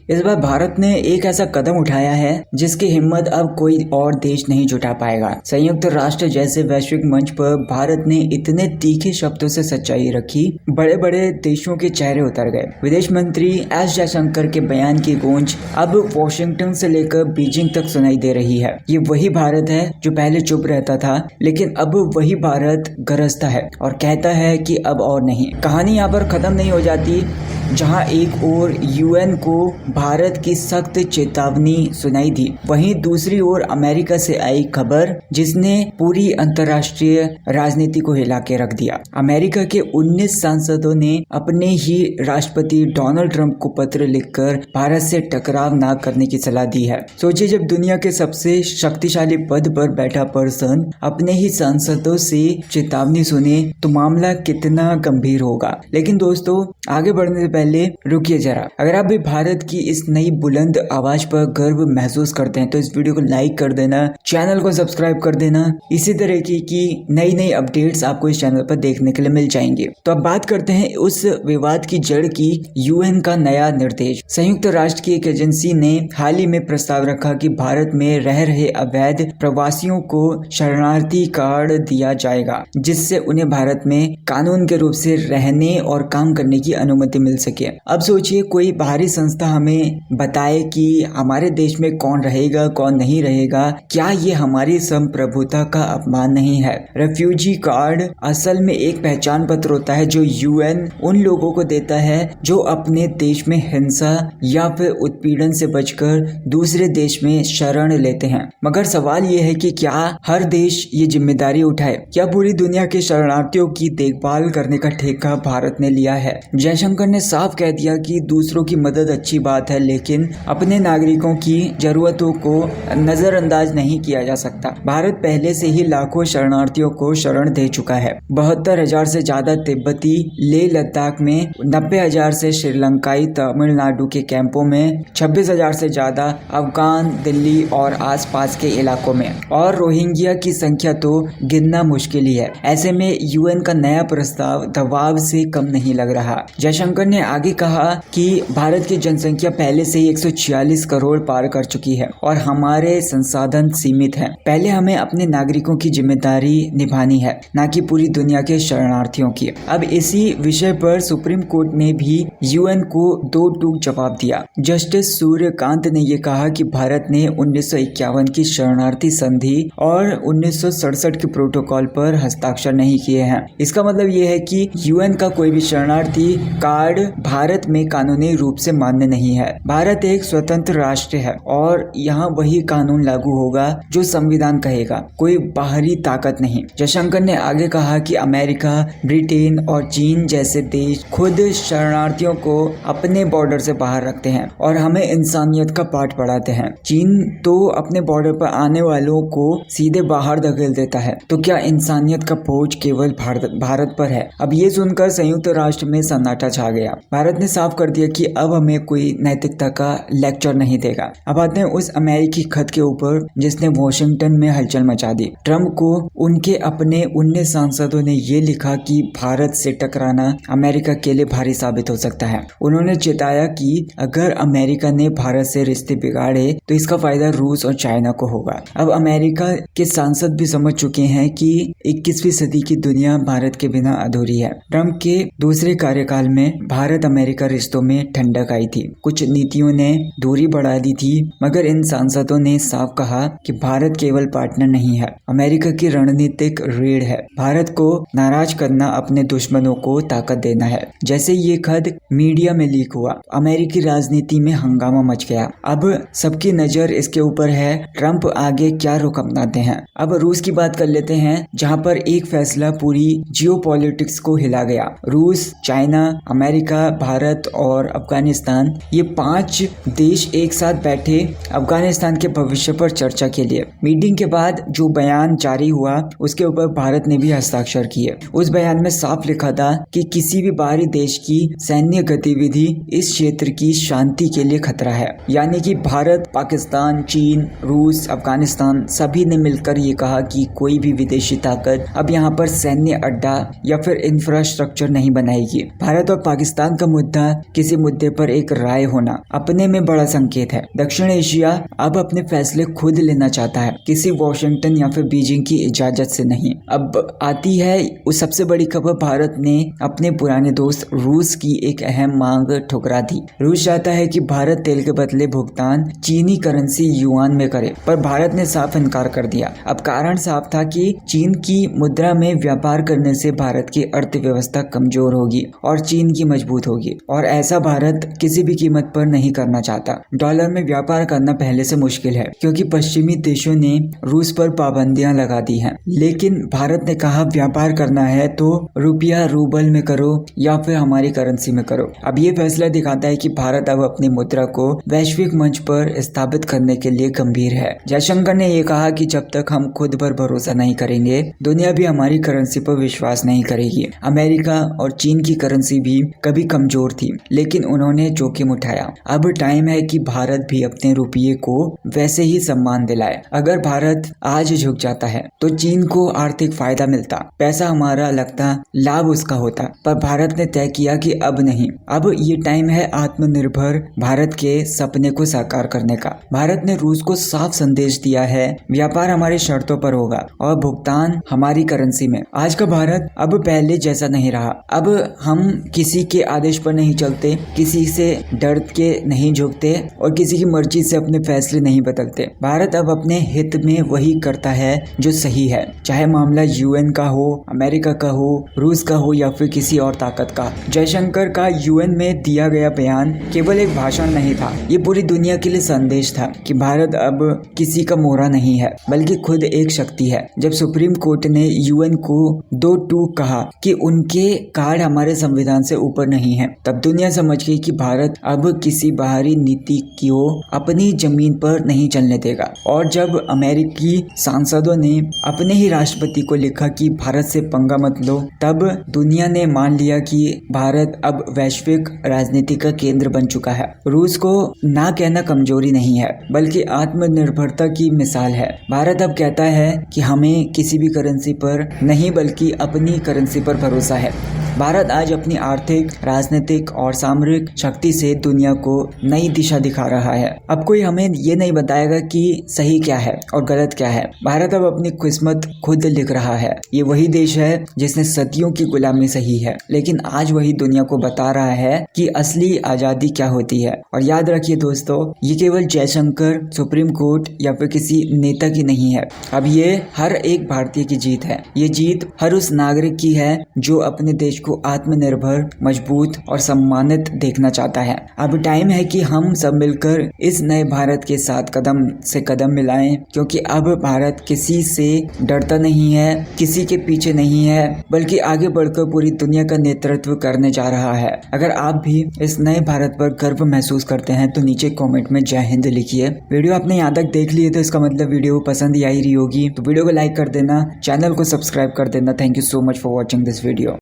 इस बार भारत ने एक ऐसा कदम उठाया है जिसकी हिम्मत अब कोई और देश नहीं जुटा पाएगा। संयुक्त राष्ट्र जैसे वैश्विक मंच पर भारत ने इतने तीखे शब्दों से सच्चाई रखी, बड़े बड़े देशों के चेहरे उतर गए। विदेश मंत्री एस जयशंकर के बयान की गूंज अब वॉशिंगटन से लेकर बीजिंग तक सुनाई दे रही है। ये वही भारत है जो पहले चुप रहता था, लेकिन अब वही भारत गरजता है और कहता है कि अब और नहीं। कहानी यहाँ पर खत्म नहीं हो जाती। जहां एक ओर यूएन को भारत की सख्त चेतावनी सुनाई दी, वहीं दूसरी ओर अमेरिका से आई खबर जिसने पूरी अंतर्राष्ट्रीय राजनीति को हिला के रख दिया। अमेरिका के 19 सांसदों ने अपने ही राष्ट्रपति डोनाल्ड ट्रंप को पत्र लिखकर भारत से टकराव न करने की सलाह दी है। सोचिए, जब दुनिया के सबसे शक्तिशाली पद पर बैठा पर्सन अपने ही सांसदों से चेतावनी सुने तो मामला कितना गंभीर होगा। लेकिन दोस्तों, आगे बढ़ने से पहले रुकिए जरा। अगर आप भी भारत की इस नई बुलंद आवाज पर गर्व महसूस करते हैं तो इस वीडियो को लाइक कर देना, चैनल को सब्सक्राइब कर देना। इसी तरह की नई अपडेट्स आपको इस चैनल पर देखने के लिए मिल जाएंगे। तो अब बात करते हैं उस विवाद की जड़ की। यूएन का नया निर्देश। संयुक्त राष्ट्र की एक एजेंसी ने हाल ही में प्रस्ताव रखा कि भारत में रह रहे अवैध प्रवासियों को शरणार्थी कार्ड दिया जाएगा, जिससे उन्हें भारत में कानून के रूप से रहने और काम करने की अनुमति मिल सके। अब सोचिए, कोई बाहरी संस्था हमें बताए कि हमारे देश में कौन रहेगा कौन नहीं रहेगा। क्या ये हमारी संप्रभुता का अपमान नहीं है? रेफ्यूजी कार्ड असल में एक पहचान पत्र होता है जो यूएन उन लोगों को देता है जो अपने देश में हिंसा या फिर उत्पीड़न से बचकर दूसरे देश में शरण लेते हैं। मगर सवाल ये है कि क्या हर देश ये जिम्मेदारी उठाए? क्या पूरी दुनिया के शरणार्थियों की देखभाल करने का ठेका भारत ने लिया है? जयशंकर ने साफ कह दिया कि दूसरों की मदद अच्छी बात है, लेकिन अपने नागरिकों की जरूरतों को नजरअंदाज नहीं किया जा सकता। भारत पहले से ही लाखों शरणार्थियों को शरण दे चुका है। 72,000 से ज्यादा तिब्बती लेह लद्दाख में, 90,000 से श्रीलंकाई तमिलनाडु के कैंपों में, 26,000 से ज्यादा अफगान दिल्ली और आसपास के इलाकों में, और रोहिंग्या की संख्या तो गिनना मुश्किल ही है। ऐसे में यूएन का नया प्रस्ताव दबाव से कम नहीं लग रहा। जयशंकर ने आगे कहा कि भारत की जनसंख्या पहले से ही 146 करोड़ पार कर चुकी है और हमारे संसाधन सीमित हैं। पहले हमें अपने नागरिकों की जिम्मेदारी निभानी है, न कि पूरी दुनिया के शरणार्थियों की। अब इसी विषय पर सुप्रीम कोर्ट ने भी यूएन को दो टूक जवाब दिया। जस्टिस सूर्यकांत ने यह कहा कि भारत ने 1951 की शरणार्थी संधि और 1967 के प्रोटोकॉल पर हस्ताक्षर नहीं किए हैं। इसका मतलब यह है कि यूएन का कोई भी शरणार्थी कार्ड भारत में कानूनी रूप से मान्य नहीं है। भारत एक स्वतंत्र राष्ट्र है और यहाँ वही कानून लागू होगा जो संविधान कहेगा, कोई बाहरी ताकत नहीं। जयशंकर ने आगे कहा कि अमेरिका, ब्रिटेन और चीन जैसे देश खुद शरणार्थियों को अपने बॉर्डर से बाहर रखते हैं और हमें इंसानियत का पाठ पढ़ाते हैं। चीन तो अपने बॉर्डर पर आने वालों को सीधे बाहर धकेल देता है, तो क्या इंसानियत का बोझ केवल भारत पर है? अब ये सुनकर संयुक्त राष्ट्र में सन्नाटा छा गया। भारत ने साफ कर दिया कि अब हमें कोई नैतिकता का लेक्चर नहीं देगा। अब आते हैं उस अमेरिकी खत के ऊपर जिसने वॉशिंगटन में हलचल मचा दी। ट्रंप को उनके अपने 19 सांसदों ने ये लिखा कि भारत से टकराना अमेरिका के लिए भारी साबित हो सकता है। उन्होंने चेताया कि अगर अमेरिका ने भारत से रिश्ते बिगाड़े तो इसका फायदा रूस और चाइना को होगा। अब अमेरिका के सांसद भी समझ चुके हैं कि 21वीं सदी की दुनिया भारत के बिना अधूरी है। ट्रंप के दूसरे कार्यकाल में भारत अमेरिका रिश्तों में ठंडक आई थी। कुछ नीतियों ने दूरी बढ़ा दी थी, मगर इन सांसदों ने साफ कहा कि भारत केवल पार्टनर नहीं है, अमेरिका की रणनीतिक रीढ़ है। भारत को नाराज करना अपने दुश्मनों को ताकत देना है। जैसे ये खत मीडिया में लीक हुआ, अमेरिकी राजनीति में हंगामा मच गया। अब सबकी नजर इसके ऊपर है, ट्रंप आगे क्या रुख अपनाते हैं। अब रूस की बात कर लेते हैं, जहां पर एक फैसला पूरी जियोपॉलिटिक्स को हिला गया। रूस, चाइना, अमेरिका, भारत और अफगानिस्तान, ये 5 देश एक साथ बैठे अफगानिस्तान के भविष्य पर चर्चा के लिए। मीटिंग के बाद जो बयान जारी हुआ उसके ऊपर भारत ने भी हस्ताक्षर किए। उस बयान में साफ लिखा था कि किसी भी बाहरी देश की सैन्य गतिविधि इस क्षेत्र की शांति के लिए खतरा है। यानी कि भारत, पाकिस्तान, चीन, रूस, अफगानिस्तान सभी ने मिलकर ये कहा कि कोई भी विदेशी ताकत अब यहाँ पर सैन्य अड्डा या फिर इंफ्रास्ट्रक्चर नहीं बनाएगी। भारत और पाकिस्तान भूटान का मुद्दा किसी मुद्दे पर एक राय होना अपने में बड़ा संकेत है। दक्षिण एशिया अब अपने फैसले खुद लेना चाहता है, किसी वॉशिंगटन या फिर बीजिंग की इजाजत से नहीं। अब आती है उस सबसे बड़ी खबर, भारत ने अपने पुराने दोस्त रूस की एक अहम मांग ठुकरा दी। रूस चाहता है कि भारत तेल के बदले भुगतान चीनी करेंसी युआन में करे, पर भारत ने साफ इनकार कर दिया। अब कारण साफ था कि चीन की मुद्रा में व्यापार करने से भारत की अर्थव्यवस्था कमजोर होगी और चीन की मजबूत होगी, और ऐसा भारत किसी भी कीमत पर नहीं करना चाहता। डॉलर में व्यापार करना पहले से मुश्किल है क्योंकि पश्चिमी देशों ने रूस पर पाबंदियां लगा दी हैं, लेकिन भारत ने कहा व्यापार करना है तो रुपया रूबल में करो या फिर हमारी करेंसी में करो। अब ये फैसला दिखाता है कि भारत अब अपनी मुद्रा को वैश्विक मंच पर स्थापित करने के लिए गंभीर है। जयशंकर ने यह कहा कि जब तक हम खुद पर भरोसा नहीं करेंगे, दुनिया भी हमारी करेंसी पर विश्वास नहीं करेगी। अमेरिका और चीन की करेंसी भी कभी कमजोर थी, लेकिन उन्होंने जोखिम उठाया। अब टाइम है कि भारत भी अपने रुपये को वैसे ही सम्मान दिलाए। अगर भारत आज झुक जाता है तो चीन को आर्थिक फायदा मिलता, पैसा हमारा लगता, लाभ उसका होता, पर भारत ने तय किया कि अब नहीं। अब ये टाइम है आत्मनिर्भर भारत के सपने को साकार करने का। भारत ने रूस को साफ संदेश दिया है, व्यापार हमारी शर्तों पर होगा और भुगतान हमारी करेंसी में। आज का भारत अब पहले जैसा नहीं रहा। अब हम किसी के आदेश पर नहीं चलते, किसी से डर के नहीं झुकते और किसी की मर्जी से अपने फैसले नहीं बदलते। भारत अब अपने हित में वही करता है जो सही है, चाहे मामला यूएन का हो, अमेरिका का हो, रूस का हो या फिर किसी और ताकत का। जयशंकर का यूएन में दिया गया बयान केवल एक भाषण नहीं था, ये पूरी दुनिया के लिए संदेश था कि भारत अब किसी का मोहरा नहीं है बल्कि खुद एक शक्ति है। जब सुप्रीम कोर्ट ने यूएन को 2-2 कहा कि उनके कार्ड हमारे संविधान से ऊपर नहीं है, तब दुनिया समझ गई कि भारत अब किसी बाहरी नीति को अपनी जमीन पर नहीं चलने देगा। और जब अमेरिकी सांसदों ने अपने ही राष्ट्रपति को लिखा कि भारत से पंगा मत लो, तब दुनिया ने मान लिया कि भारत अब वैश्विक राजनीति का केंद्र बन चुका है। रूस को ना कहना कमजोरी नहीं है बल्कि आत्मनिर्भरता की मिसाल है। भारत अब कहता है कि हमें किसी भी करेंसी पर नहीं बल्कि अपनी करेंसी पर भरोसा है। भारत आज अपनी आर्थिक, राजनीतिक और सामरिक शक्ति से दुनिया को नई दिशा दिखा रहा है। अब कोई हमें ये नहीं बताएगा कि सही क्या है और गलत क्या है। भारत अब अपनी किस्मत खुद लिख रहा है। ये वही देश है जिसने सदियों की गुलामी सही है, लेकिन आज वही दुनिया को बता रहा है कि असली आजादी क्या होती है। और याद रखिए दोस्तों, ये केवल जयशंकर, सुप्रीम कोर्ट या फिर किसी नेता की नहीं है। अब ये हर एक भारतीय की जीत है। ये जीत हर उस नागरिक की है जो अपने देश को आत्मनिर्भर, मजबूत और सम्मानित देखना चाहता है। अब टाइम है कि हम सब मिलकर इस नए भारत के साथ कदम से कदम मिलाएं, क्योंकि अब भारत किसी से डरता नहीं है, किसी के पीछे नहीं है, बल्कि आगे बढ़कर पूरी दुनिया का नेतृत्व करने जा रहा है। अगर आप भी इस नए भारत पर गर्व महसूस करते हैं तो नीचे कमेंट में जय हिंद लिखिए। वीडियो आपने यहाँ तक देख ली है तो इसका मतलब वीडियो पसंद ही आई रही होगी, तो वीडियो को लाइक कर देना, चैनल को सब्सक्राइब कर देना। Thank you so much for watching this video.